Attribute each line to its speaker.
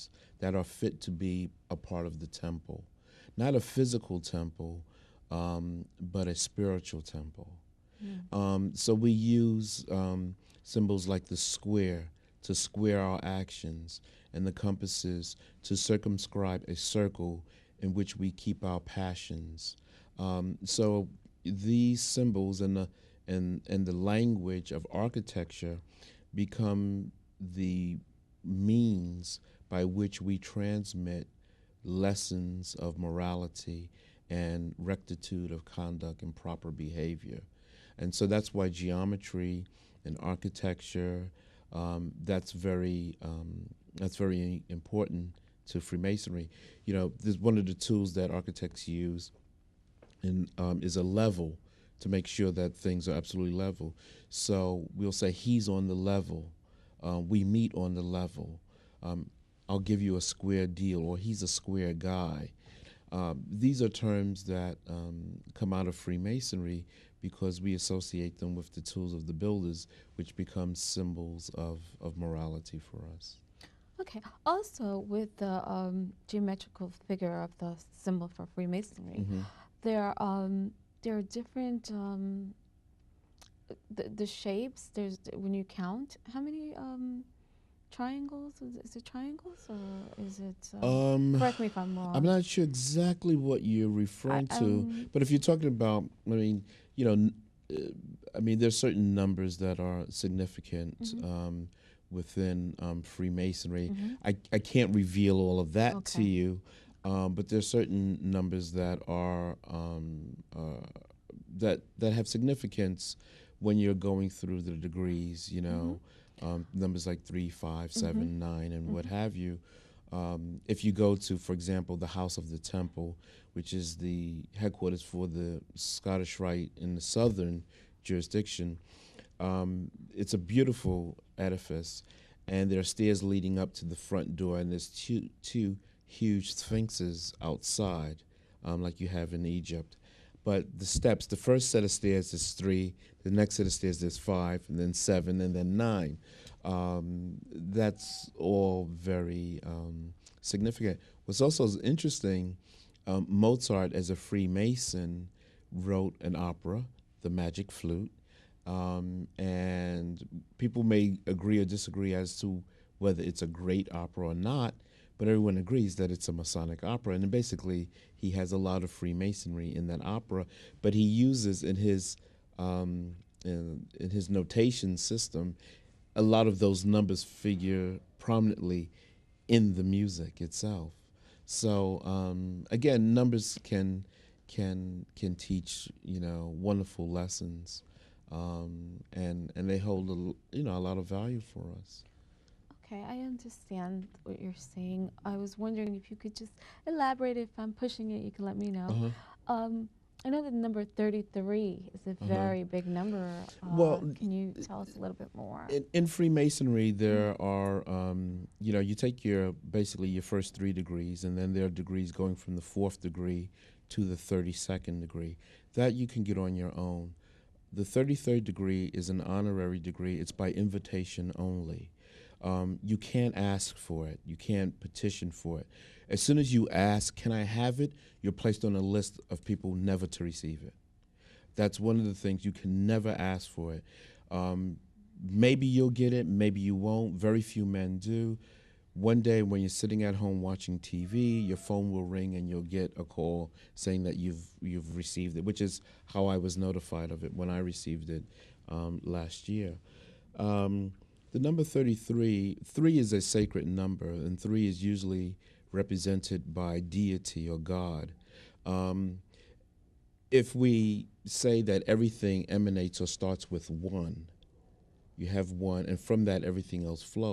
Speaker 1: actions that are fit to be a part of the temple. Not a physical temple, but a spiritual temple. So we use symbols like the square to square our actions, and the compasses to circumscribe a circle in which we keep our passions. So these symbols and the language of architecture become the means by which we transmit lessons of morality and rectitude of conduct and proper behavior. And so that's why geometry and architecture, that's very important to Freemasonry. You know, there's one of the tools that architects use and is a level to make sure that things are absolutely level. So we'll say he's on the level. We meet on the level. I'll give you a square deal, or he's a square guy. These are terms that come out of Freemasonry because we associate them with the tools of the builders, which become symbols of morality for us.
Speaker 2: Okay. Also, with the geometrical figure of the symbol for Freemasonry, there are different the shapes. There's when you count how many triangles. Is it triangles or is it? Correct me if I'm wrong.
Speaker 1: I'm not sure exactly what you're referring to, but if you're talking about, I mean, you know, there's certain numbers that are significant within Freemasonry. I can't reveal all of that to you, but there's certain numbers that are that have significance when you're going through the degrees. You know, numbers like 3, 5, 7, 9, and what have you. If you go to, for example, the House of the Temple, which is the headquarters for the Scottish Rite in the southern jurisdiction, it's a beautiful edifice, and there are stairs leading up to the front door, and there's two huge sphinxes outside, like you have in Egypt. But the steps, the first set of stairs is 3, the next set of stairs is 5, and then 7, and then 9. That's all very significant. What's also interesting, Mozart, as a Freemason, wrote an opera, The Magic Flute, and people may agree or disagree as to whether it's a great opera or not, but everyone agrees that it's a Masonic opera. And basically, he has a lot of Freemasonry in that opera, but he uses in his notation system, a lot of those numbers figure prominently in the music itself. So again, numbers can teach, you know, wonderful lessons, and they hold a lot of value for us.
Speaker 2: Okay, I understand what you're saying. I was wondering if you could just elaborate. If I'm pushing it, you can let me know. I know the number 33 is a very big number.
Speaker 1: Well,
Speaker 2: can you tell us a little bit more?
Speaker 1: In Freemasonry, there are, you take basically your first 3 degrees, and then there are degrees going from the 4th degree to the 32nd degree. That you can get on your own. The 33rd degree is an honorary degree. It's by invitation only. You can't ask for it. You can't petition for it. As soon as you ask, can I have it, you're placed on a list of people never to receive it. That's one of the things. You can never ask for it. Maybe you'll get it, maybe you won't. Very few men do. One day when you're sitting at home watching TV, your phone will ring and you'll get a call saying that you've received it, which is how I was notified of it when I received it last year. The number 33, 3 is a sacred number, and 3 is usually represented by deity or God. If we say that everything emanates or starts with 1, you have 1, and from that everything else flows.